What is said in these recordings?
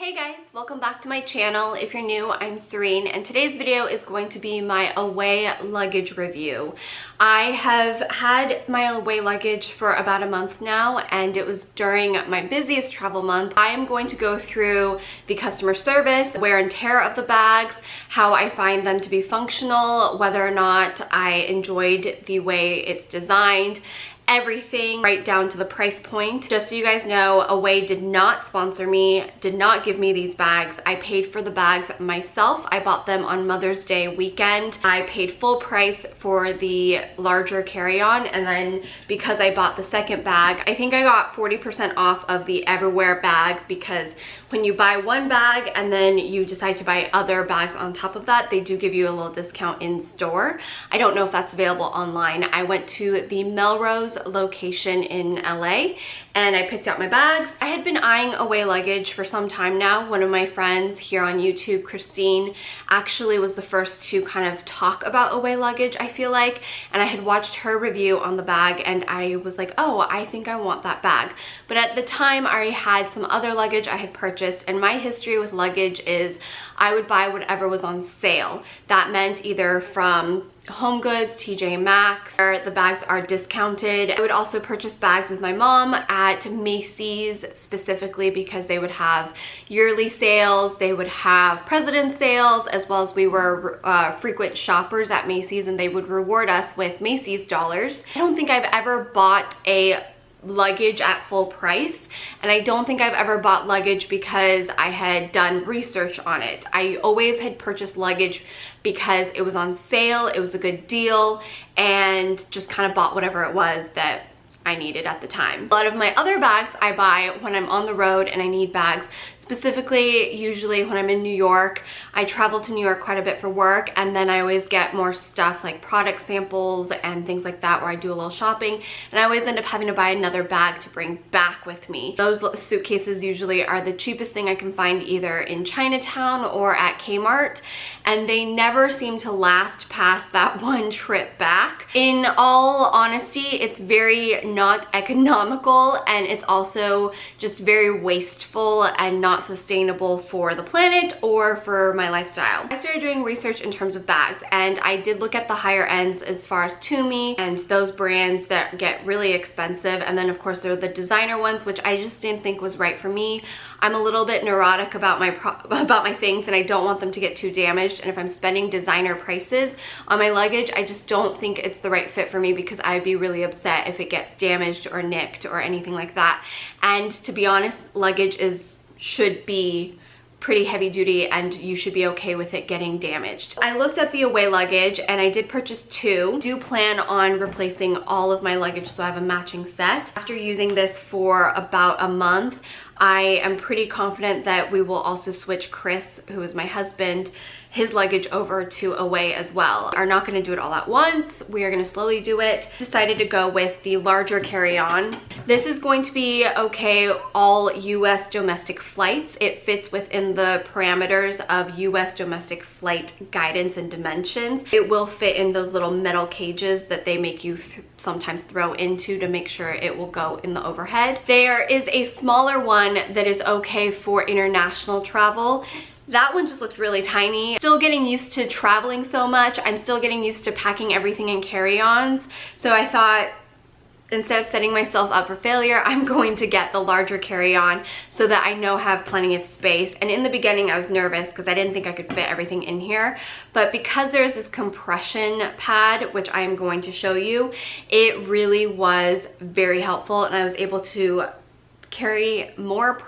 Hey guys, welcome back to my channel. If you're new, I'm Serein, and today's video is going to be my away luggage review. I have had my away luggage for about a month now, and it was during my busiest travel month. I am going to go through the customer service, wear and tear of the bags, how I find them to be functional, whether or not I enjoyed the way it's designed, everything right down to the price point. Just so you guys know, Away did not sponsor me, did not give me these bags. I paid for the bags myself. I bought them on Mother's Day weekend. I paid full price for the larger carry-on, and then because I bought the second bag, I think I got 40% off of the Everywhere bag, because when you buy one bag and then you decide to buy other bags on top of that, they do give you a little discount in store. I don't know if that's available online. I went to the Melrose location in LA and I picked out my bags. I had been eyeing Away luggage for some time now. One of my friends here on YouTube, Christine, actually was the first to kind of talk about Away luggage, I feel like, and I had watched her review on the bag and I was like, oh, I think I want that bag. But at the time I already had some other luggage I had purchased, and my history with luggage is I would buy whatever was on sale. That meant either from Home Goods, TJ Maxx, where the bags are discounted. I would also purchase bags with my mom at Macy's, specifically because they would have yearly sales, they would have President's sales, as well as we were frequent shoppers at Macy's and they would reward us with Macy's dollars. I don't think I've ever bought a luggage at full price, and I don't think I've ever bought luggage because I had done research on it. I always had purchased luggage because it was on sale, it was a good deal, and just kind of bought whatever it was that I needed at the time. A lot of my other bags I buy when I'm on the road and I need bags. Specifically, usually when I'm in New York. I travel to New York quite a bit for work, and then I always get more stuff like product samples and things like that where I do a little shopping, and I always end up having to buy another bag to bring back with me. Those suitcases usually are the cheapest thing I can find either in Chinatown or at Kmart, and they never seem to last past that one trip back. In all honesty, it's very not economical, and it's also just very wasteful and not sustainable for the planet or for my lifestyle. I started doing research in terms of bags, and I did look at the higher ends as far as Tumi and those brands that get really expensive, and then of course there are the designer ones, which I just didn't think was right for me. I'm a little bit neurotic about my things, and I don't want them to get too damaged, and if I'm spending designer prices on my luggage, I just don't think it's the right fit for me, because I'd be really upset if it gets damaged or nicked or anything like that. And to be honest, luggage should be pretty heavy duty, and you should be okay with it getting damaged. I looked at the Away luggage and I did purchase two. I do plan on replacing all of my luggage so I have a matching set. After using this for about a month, I am pretty confident that we will also switch Chris, who is my husband, his luggage over to Away as well. We are not going to do it all at once. We are going to slowly do it. Decided to go with the larger carry-on. This is going to be okay all US domestic flights. It fits within the parameters of US domestic flight guidance and dimensions. It will fit in those little metal cages that they make you sometimes throw into to make sure it will go in the overhead. There is a smaller one that is okay for international travel. That one just looked really tiny. Still getting used to traveling so much. I'm still getting used to packing everything in carry-ons. So I thought, instead of setting myself up for failure, I'm going to get the larger carry-on so that I know I have plenty of space. And in the beginning I was nervous because I didn't think I could fit everything in here. But because there's this compression pad, which I am going to show you, it really was very helpful, and I was able to carry more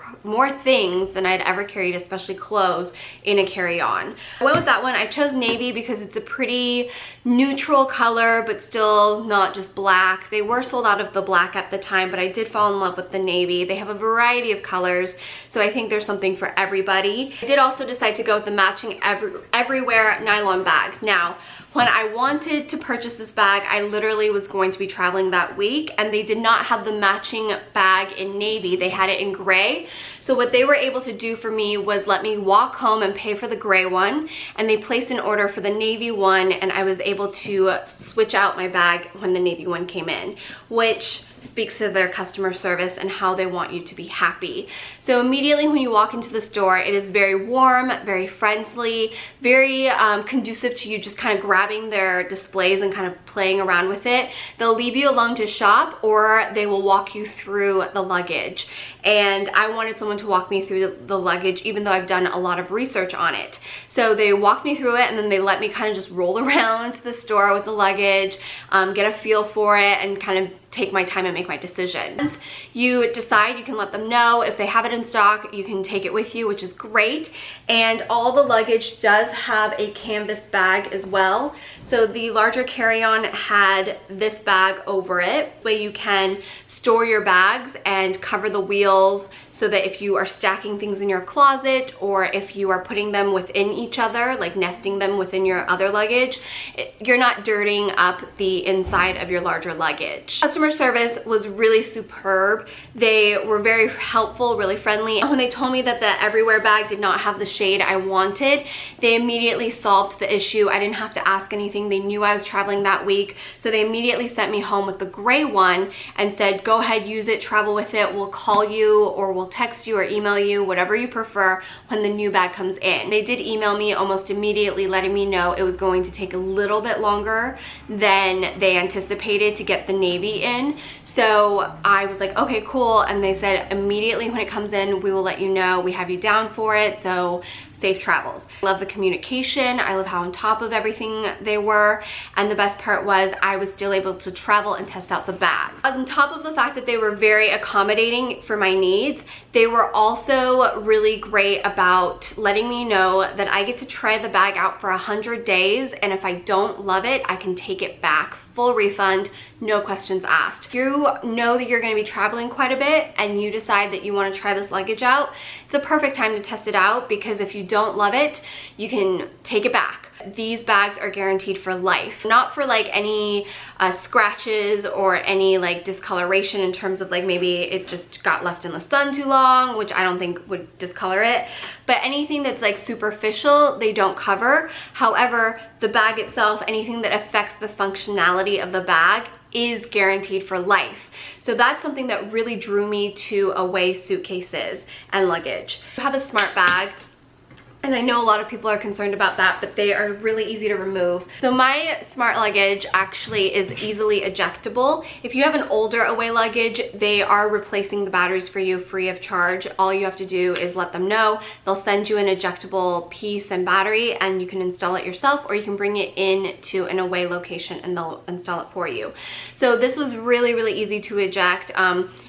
things than I'd ever carried, especially clothes, in a carry-on. I went with that one. I chose navy because it's a pretty neutral color, but still not just black. They were sold out of the black at the time, but I did fall in love with the navy. They have a variety of colors, so I think there's something for everybody. I did also decide to go with the matching Everywhere nylon bag. Now, when I wanted to purchase this bag, I literally was going to be traveling that week, and they did not have the matching bag in navy. They had it in gray. So what they were able to do for me was let me walk home and pay for the gray one, and they placed an order for the navy one, and I was able to switch out my bag when the navy one came in, which speaks to their customer service and how they want you to be happy. So immediately when you walk into the store, it is very warm, very friendly, very conducive to you just kind of grabbing their displays and kind of playing around with it. They'll leave you alone to shop, or they will walk you through the luggage. And I wanted someone to walk me through the luggage, even though I've done a lot of research on it. So they walked me through it, and then they let me kind of just roll around the store with the luggage, get a feel for it, and kind of take my time and make my decision. Once you decide, you can let them know. If they have it in stock, you can take it with you, which is great. And all the luggage does have a canvas bag as well. So the larger carry-on had this bag over it, so you can store your bags and cover the wheels, so that if you are stacking things in your closet, or if you are putting them within each other, like nesting them within your other luggage, you're not dirtying up the inside of your larger luggage. Customer service was really superb. They were very helpful, really friendly. And when they told me that the Everywhere bag did not have the shade I wanted, they immediately solved the issue. I didn't have to ask anything. They knew I was traveling that week, so they immediately sent me home with the gray one and said, go ahead, use it, travel with it. We'll call you, or we'll text you or email you, whatever you prefer, when the new bag comes in. They did email me almost immediately, letting me know it was going to take a little bit longer than they anticipated to get the navy in. So I was like, okay, cool. And they said immediately when it comes in, we will let you know. We have you down for it, so safe travels. I love the communication. I love how on top of everything they were. And the best part was I was still able to travel and test out the bags. On top of the fact that they were very accommodating for my needs, they were also really great about letting me know that I get to try the bag out for 100 days. And if I don't love it, I can take it back. Full refund, no questions asked. If you know that you're going to be traveling quite a bit and you decide that you want to try this luggage out, it's a perfect time to test it out, because if you don't love it, you can take it back. These bags are guaranteed for life, not for like any scratches or any like discoloration in terms of like maybe it just got left in the sun too long, which I don't think would discolor it, but anything that's like superficial, they don't cover. However, the bag itself, anything that affects the functionality of the bag, is guaranteed for life. So that's something that really drew me to Away suitcases and luggage. You have a smart bag, and I know a lot of people are concerned about that, but they are really easy to remove. So my smart luggage actually is easily ejectable. If you have an older Away luggage, they are replacing the batteries for you free of charge. All you have to do is let them know. They'll send you an ejectable piece and battery, and you can install it yourself, or you can bring it in to an Away location and they'll install it for you. So this was really, really easy to eject.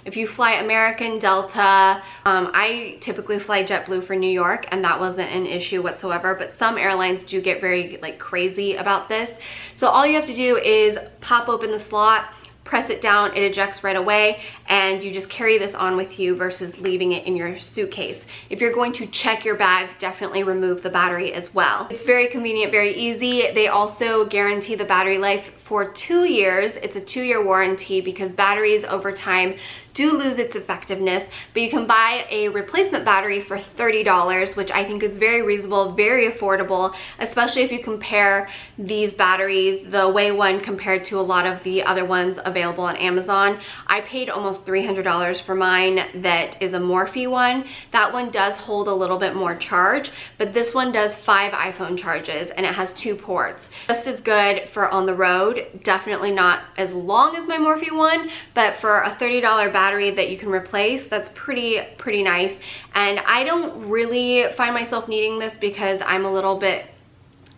If you fly American, Delta, I typically fly JetBlue for New York, and that wasn't an issue whatsoever, but some airlines do get very like crazy about this. So all you have to do is pop open the slot, press it down, it ejects right away, and you just carry this on with you versus leaving it in your suitcase. If you're going to check your bag, definitely remove the battery as well. It's very convenient, very easy. They also guarantee the battery life for 2 years. It's a 2-year warranty, because batteries over time do lose its effectiveness, but you can buy a replacement battery for $30, which I think is very reasonable, very affordable, especially if you compare these batteries, the Away one compared to a lot of the other ones available on Amazon. I paid almost $300 for mine that is a Morphe one. That one does hold a little bit more charge, but this one does 5 iPhone charges, and it has 2 ports. Just as good for on the road. Definitely not as long as my Morphe one, but for a $30 battery that you can replace, that's pretty nice. And I don't really find myself needing this because I'm a little bit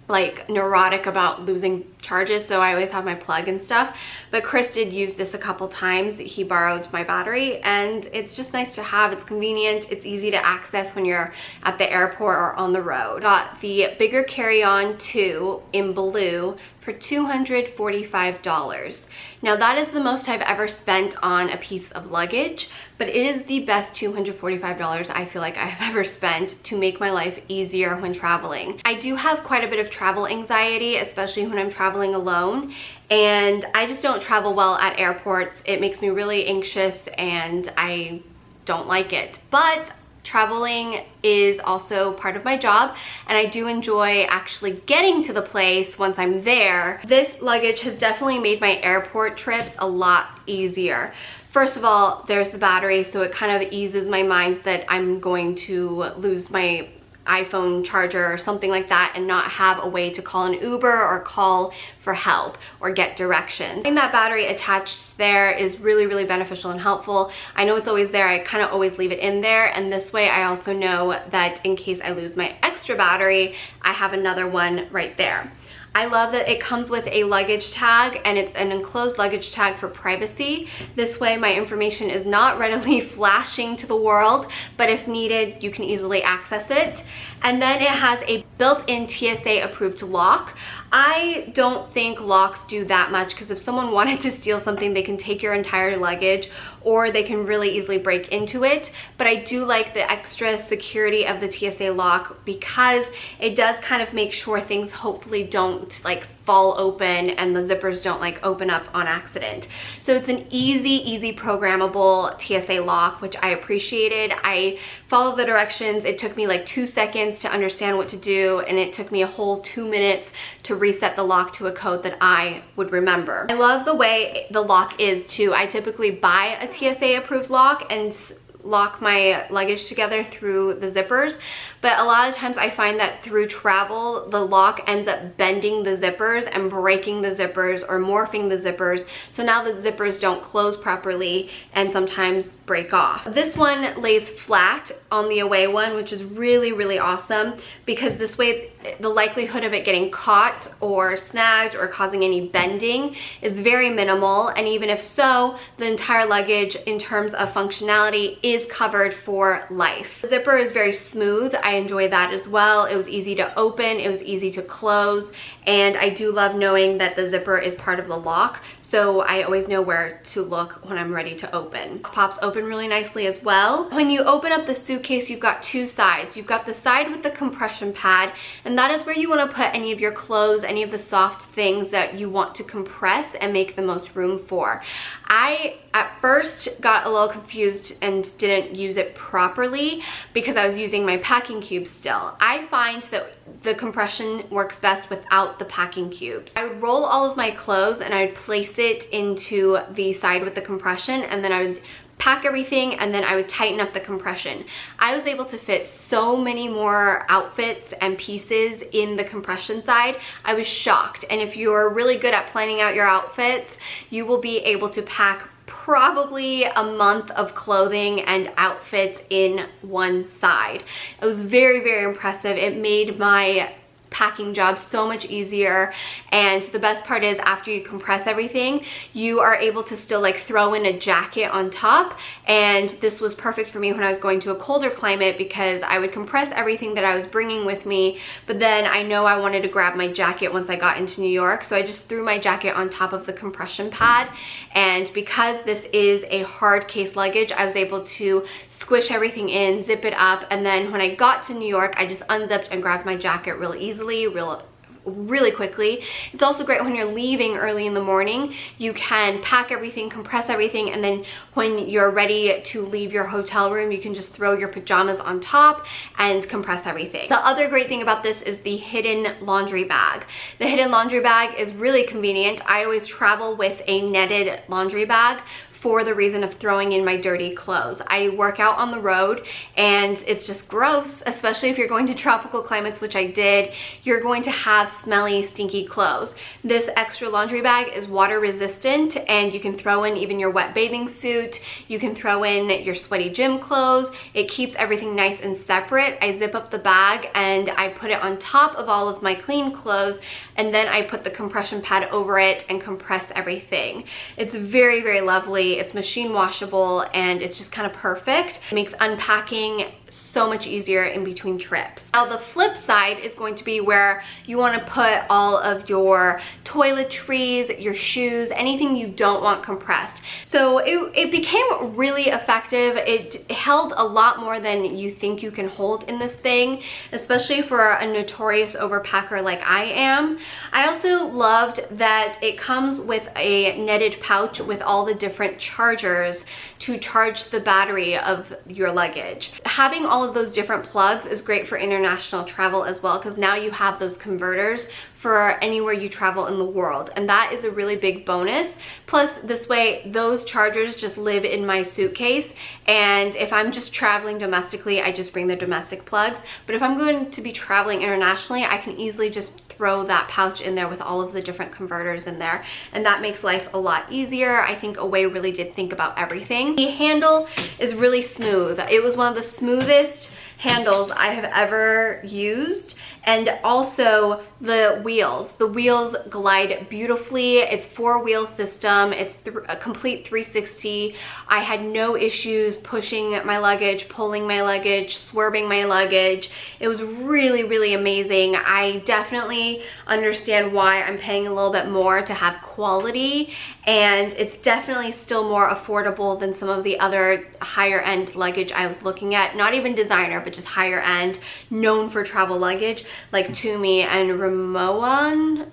like neurotic about losing charges, so I always have my plug and stuff. But Chris did use this a couple times. He borrowed my battery, and it's just nice to have. It's convenient, it's easy to access when you're at the airport or on the road. Got the bigger carry-on 2 in blue for $245. Now that is the most I've ever spent on a piece of luggage, but it is the best $245 I feel like I have ever spent to make my life easier when traveling. I do have quite a bit of travel anxiety, especially when I'm traveling alone, and I just don't travel well at airports. It makes me really anxious and I don't like it. But traveling is also part of my job, and I do enjoy actually getting to the place once I'm there. This luggage has definitely made my airport trips a lot easier. First of all, there's the battery, so it kind of eases my mind that I'm going to lose my iPhone charger or something like that and not have a way to call an Uber or call for help or get directions. Having that battery attached there is really, really beneficial and helpful. I know it's always there. I kind of always leave it in there, and this way I also know that in case I lose my extra battery, I have another one right there. I love that it comes with a luggage tag, and it's an enclosed luggage tag for privacy. This way my information is not readily flashing to the world, but if needed, you can easily access it. And then it has a built-in TSA approved lock. I don't think locks do that much, because if someone wanted to steal something, they can take your entire luggage or they can really easily break into it. But I do like the extra security of the TSA lock, because it does kind of make sure things hopefully don't like fall open and the zippers don't like open up on accident. So it's an easy programmable TSA lock, which I appreciated. I followed the directions. It took me like 2 seconds to understand what to do, and it took me a whole 2 minutes to reset the lock to a code that I would remember. I love the way the lock is too. I typically buy a TSA approved lock and lock my luggage together through the zippers, but a lot of times I find that through travel the lock ends up bending the zippers and breaking the zippers or morphing the zippers, so now the zippers don't close properly and sometimes break off. This one lays flat on the away one, which is really awesome, because this way the likelihood of it getting caught or snagged or causing any bending is very minimal, and even if so, the entire luggage in terms of functionality is covered for life. The zipper is very smooth. I enjoy that as well. It was easy to open, it was easy to close, and I do love knowing that the zipper is part of the lock, so I always know where to look when I'm ready to open. Pops open really nicely as well. When you open up the suitcase, you've got two sides. You've got the side with the compression pad, and that is where you want to put any of your clothes, any of the soft things that you want to compress and make the most room for. I at first got a little confused and didn't use it properly because I was using my packing cubes still. I find that the compression works best without the packing cubes. I would roll all of my clothes and I would place it into the side with the compression, and then I would pack everything, and then I would tighten up the compression. I was able to fit so many more outfits and pieces in the compression side. I was shocked. And if you're really good at planning out your outfits, you will be able to pack probably a month of clothing and outfits in one side. It was very impressive. It made my packing job so much easier, and the best part is after you compress everything, you are able to still like throw in a jacket on top, and this was perfect for me when I was going to a colder climate because I would compress everything that I was bringing with me, but then I know I wanted to grab my jacket once I got into New York, so I just threw my jacket on top of the compression pad. And because this is a hard case luggage, I was able to squish everything in, zip it up, and then when I got to New York, I just unzipped and grabbed my jacket real easily, really quickly. It's also great when you're leaving early in the morning. You can pack everything, compress everything, and then when you're ready to leave your hotel room, you can just throw your pajamas on top and compress everything. The other great thing about this is the hidden laundry bag. The hidden laundry bag is really convenient. I always travel with a netted laundry bag for the reason of throwing in my dirty clothes. I work out on the road and it's just gross, especially if you're going to tropical climates, which I did. You're going to have smelly, stinky clothes. This extra laundry bag is water resistant, and you can throw in even your wet bathing suit. You can throw in your sweaty gym clothes. It keeps everything nice and separate. I zip up the bag and I put it on top of all of my clean clothes, and then I put the compression pad over it and compress everything. It's very lovely. It's machine washable, and it's just kind of perfect. It makes unpacking so much easier in between trips. Now the flip side is going to be where you want to put all of your toiletries, your shoes, anything you don't want compressed. So it became really effective. It held a lot more than you think you can hold in this thing, especially for a notorious overpacker like I am. I also loved that it comes with a netted pouch with all the different chargers to charge the battery of your luggage. Having all of those different plugs is great for international travel as well, because now you have those converters for anywhere you travel in the world, and that is a really big bonus. Plus, this way, those chargers just live in my suitcase, and if I'm just traveling domestically, I just bring the domestic plugs. But if I'm going to be traveling internationally, I can easily just throw that pouch in there with all of the different converters in there, and that makes life a lot easier. I think Away really did think about everything. The handle is really smooth. It was one of the smoothest handles I have ever used. And also the wheels glide beautifully. It's 4-wheel system. It's a complete 360. I had no issues pushing my luggage, pulling my luggage, swerving my luggage. It was really, really amazing. I definitely understand why I'm paying a little bit more to have quality, and it's definitely still more affordable than some of the other higher end luggage I was looking at. Not even designer, but just higher end, known for travel luggage, like Tumi and Rimowan.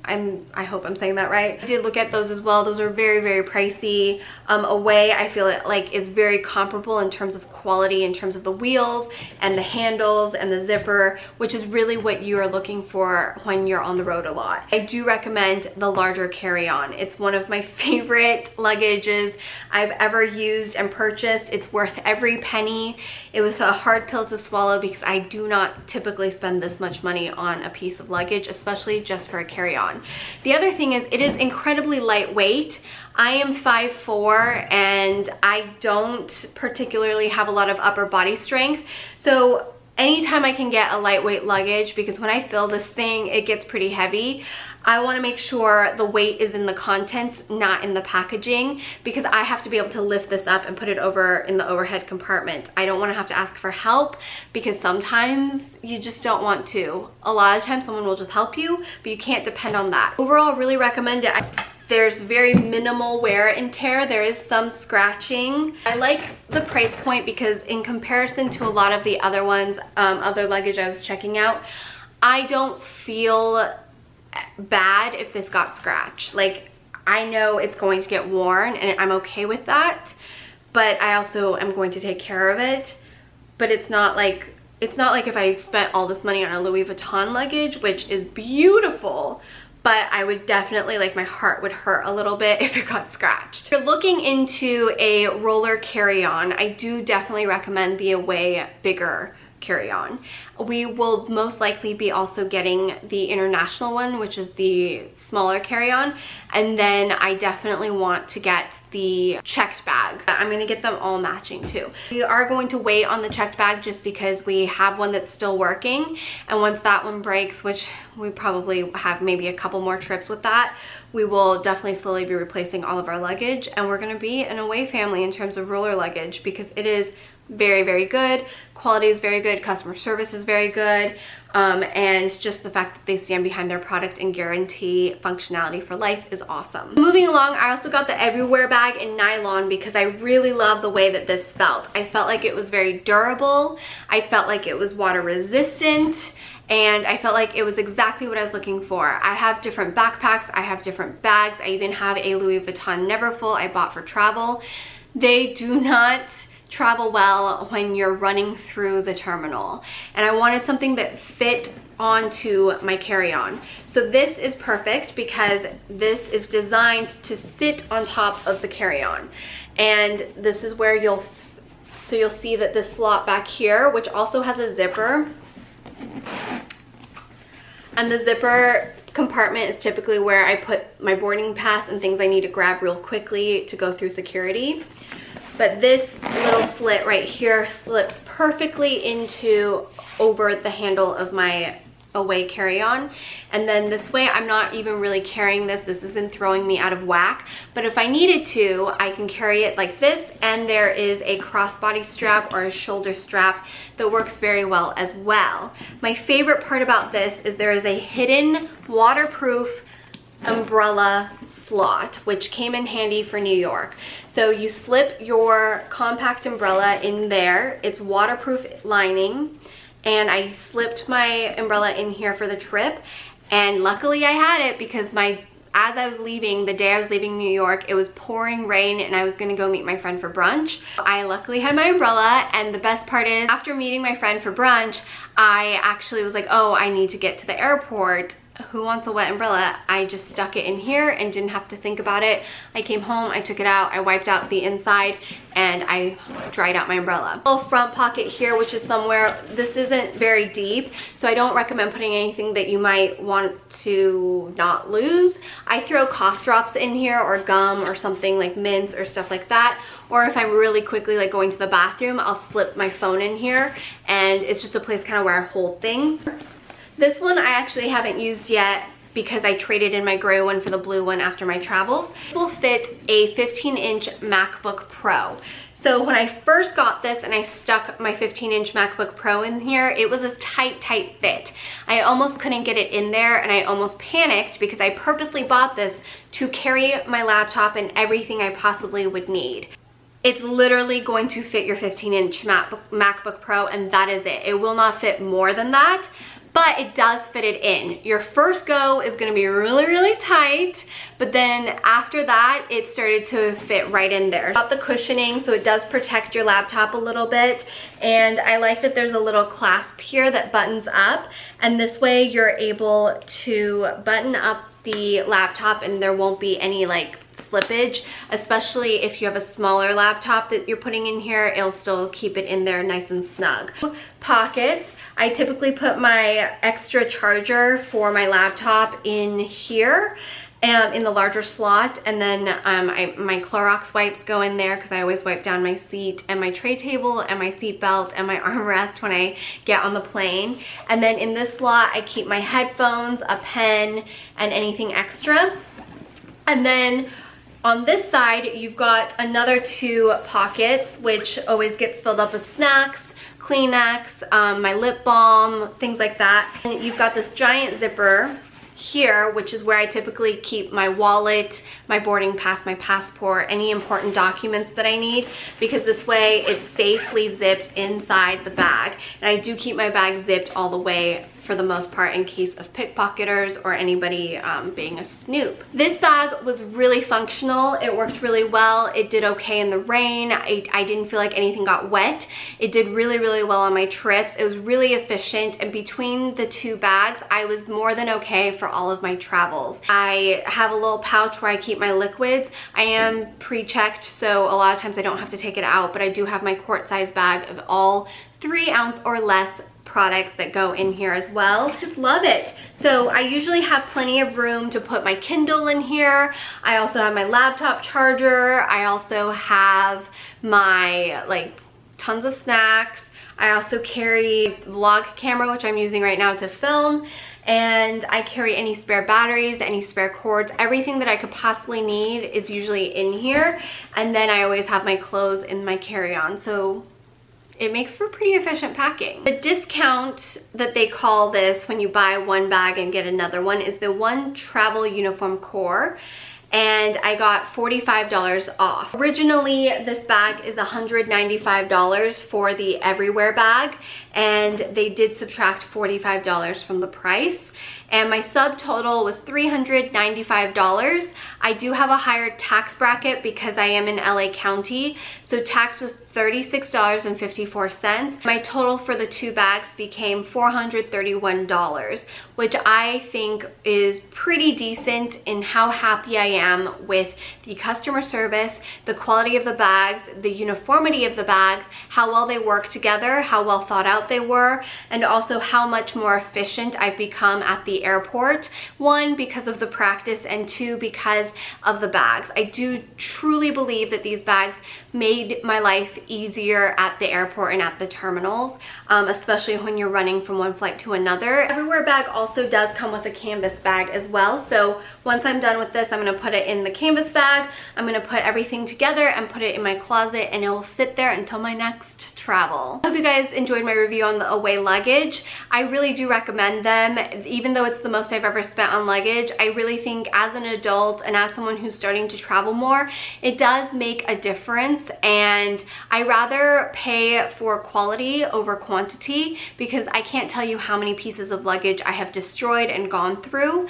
I hope I'm saying that right. I did look at those as well. Those are very, very pricey. Away, I feel it like is very comparable in terms of quality, in terms of the wheels and the handles and the zipper, which is really what you are looking for when you're on the road a lot. I do recommend the larger carry-on. It's one of my favorite luggages I've ever used and purchased. It's worth every penny. It was a hard pill to swallow because I do not typically spend this much money on a piece of luggage, especially just for a carry-on. The other thing is it is incredibly lightweight. I am 5'4" and I don't particularly have a lot of upper body strength. So anytime I can get a lightweight luggage, because when I fill this thing, it gets pretty heavy, I want to make sure the weight is in the contents, not in the packaging, because I have to be able to lift this up and put it over in the overhead compartment. I don't want to have to ask for help, because sometimes you just don't want to. A lot of times someone will just help you, but you can't depend on that. Overall, really recommend it. There's very minimal wear and tear. There is some scratching. I like the price point because in comparison to a lot of the other ones, other luggage I was checking out, I don't feel bad if this got scratched. Like, I know it's going to get worn and I'm okay with that, but I also am going to take care of it. But it's not like if I spent all this money on a Louis Vuitton luggage, which is beautiful, but I would definitely, like, my heart would hurt a little bit if it got scratched. If you're looking into a roller carry-on, I do definitely recommend the Away bigger carry-on. We will most likely be also getting the international one, which is the smaller carry-on, and then I definitely want to get the checked bag. I'm going to get them all matching too. We are going to wait on the checked bag just because we have one that's still working, and once that one breaks, which we probably have maybe a couple more trips with that, we will definitely slowly be replacing all of our luggage, and we're going to be an Away family in terms of roller luggage because it is very, very good. Quality is very good. Customer service is very good. And just the fact that they stand behind their product and guarantee functionality for life is awesome. Moving along, I also got the Everywhere bag in nylon because I really love the way that this felt. I felt like it was very durable. I felt like it was water resistant. And I felt like it was exactly what I was looking for. I have different backpacks. I have different bags. I even have a Louis Vuitton Neverfull I bought for travel. They do not travel well when you're running through the terminal, and I wanted something that fit onto my carry-on. So this is perfect because this is designed to sit on top of the carry-on, and this is where you'll see that this slot back here, which also has a zipper, and the zipper compartment is typically where I put my boarding pass and things I need to grab real quickly to go through security. But this little slit right here slips perfectly into over the handle of my Away carry-on, and then this way I'm not even really carrying this. This isn't throwing me out of whack, but if I needed to, I can carry it like this, and there is a crossbody strap or a shoulder strap that works very well as well. My favorite part about this is there is a hidden waterproof umbrella slot, which came in handy for New York. So you slip your compact umbrella in there. It's waterproof lining, and I slipped my umbrella in here for the trip, and luckily I had it because as I was leaving, the day I was leaving New York, it was pouring rain and I was gonna go meet my friend for brunch. I luckily had my umbrella, and the best part is after meeting my friend for brunch, I actually was like, oh, I need to get to the airport who wants a wet umbrella? I just stuck it in here and didn't have to think about it. I came home, I took it out, I wiped out the inside, and I dried out my umbrella. Little front pocket here, which is somewhere, this isn't very deep, so I don't recommend putting anything that you might want to not lose. I throw cough drops in here, or gum, or something like mints or stuff like that. Or if I'm really quickly like going to the bathroom, I'll slip my phone in here, and it's just a place kind of where I hold things. This one I actually haven't used yet because I traded in my gray one for the blue one after my travels. This will fit a 15-inch MacBook Pro. So when I first got this and I stuck my 15-inch MacBook Pro in here, it was a tight fit. I almost couldn't get it in there, and I almost panicked because I purposely bought this to carry my laptop and everything I possibly would need. It's literally going to fit your 15-inch MacBook Pro, and that is it. It will not fit more than that, but it does fit it in. Your first go is gonna be really tight, but then after that, it started to fit right in there. Got the cushioning, so it does protect your laptop a little bit, and I like that there's a little clasp here that buttons up, and this way you're able to button up the laptop and there won't be any like slippage, especially if you have a smaller laptop that you're putting in here. It'll still keep it in there nice and snug. Pockets, I typically put my extra charger for my laptop in here, in the larger slot, and then my Clorox wipes go in there because I always wipe down my seat and my tray table and my seat belt and my armrest when I get on the plane. And then in this slot I keep my headphones, a pen, and anything extra. And then on this side, you've got another 2 pockets, which always gets filled up with snacks, Kleenex, my lip balm, things like that. And you've got this giant zipper here, which is where I typically keep my wallet, my boarding pass, my passport, any important documents that I need, because this way it's safely zipped inside the bag. And I do keep my bag zipped all the way for the most part in case of pickpocketers or anybody being a snoop. This bag was really functional. It worked really well. It did okay in the rain. I didn't feel like anything got wet. It did really well on my trips. It was really efficient, and between the 2 bags, I was more than okay for all of my travels. I have a little pouch where I keep my liquids. I am pre-checked, so a lot of times I don't have to take it out, but I do have my quart size bag of all 3 ounce or less products that go in here as well. Just love it. So I usually have plenty of room to put my Kindle in here. I also have my laptop charger. I also have my tons of snacks. I also carry the vlog camera, which I'm using right now to film, and I carry any spare batteries, any spare cords. Everything that I could possibly need is usually in here, and then I always have my clothes in my carry-on, so it makes for pretty efficient packing. The discount that they call this when you buy 1 bag and get another one is the One Travel Uniform Core, and I got $45 off. Originally, this bag is $195 for the Everywhere bag, and they did subtract $45 from the price, and my subtotal was $395. I do have a higher tax bracket because I am in LA County, so tax was $36.54. My total for the 2 bags became $431, which I think is pretty decent in how happy I am with the customer service, the quality of the bags, the uniformity of the bags, how well they work together, how well thought out they were, and also how much more efficient I've become at the airport. 1, because of the practice, and 2, because of the bags. I do truly believe that these bags made my life easier at the airport and at the terminals, especially when you're running from one flight to another. Everywhere bag also does come with a canvas bag as well, so once I'm done with this, I'm going to put it in the canvas bag. I'm going to put everything together and put it in my closet, and it will sit there until my next travel. I hope you guys enjoyed my review on the Away luggage. I really do recommend them. Even though it's the most I've ever spent on luggage, I really think as an adult and as someone who's starting to travel more, it does make a difference, and I rather pay for quality over quantity, because I can't tell you how many pieces of luggage I have destroyed and gone through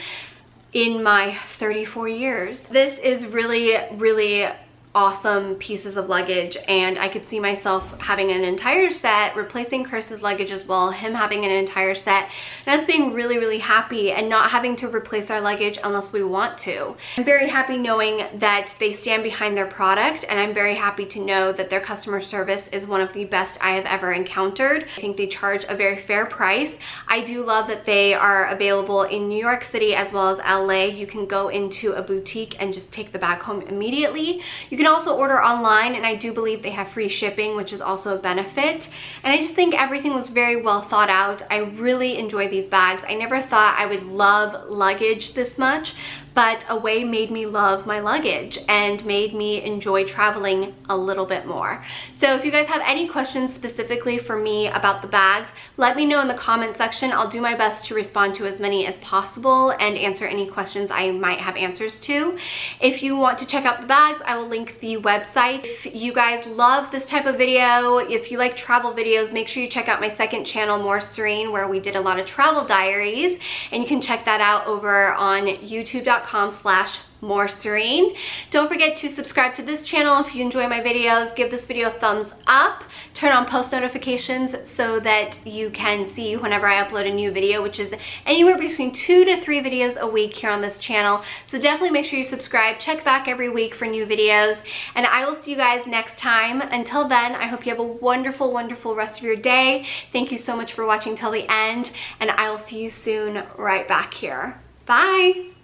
in my 34 years. This is really awesome pieces of luggage, and I could see myself having an entire set, replacing Chris's luggage as well, him having an entire set, and us being really, really happy and not having to replace our luggage unless we want to. I'm very happy knowing that they stand behind their product, and I'm very happy to know that their customer service is one of the best I have ever encountered. I think they charge a very fair price. I do love that they are available in New York City as well as LA. You can go into a boutique and just take the bag home immediately. You can also order online, and I do believe they have free shipping, which is also a benefit. And I just think everything was very well thought out. I really enjoy these bags. I never thought I would love luggage this much, but Away made me love my luggage and made me enjoy traveling a little bit more. So if you guys have any questions specifically for me about the bags, let me know in the comment section. I'll do my best to respond to as many as possible and answer any questions I might have answers to. If you want to check out the bags, I will link the website. If you guys love this type of video, if you like travel videos, make sure you check out my second channel, More Serein, where we did a lot of travel diaries, and you can check that out over on youtube.com/More Serein. Don't forget to subscribe to this channel if you enjoy my videos. Give this video a thumbs up. Turn on post notifications so that you can see whenever I upload a new video, which is anywhere between 2 to 3 videos a week here on this channel. So definitely make sure you subscribe. Check back every week for new videos, and I will see you guys next time. Until then, I hope you have a wonderful, wonderful rest of your day. Thank you so much for watching till the end, and I will see you soon right back here. Bye.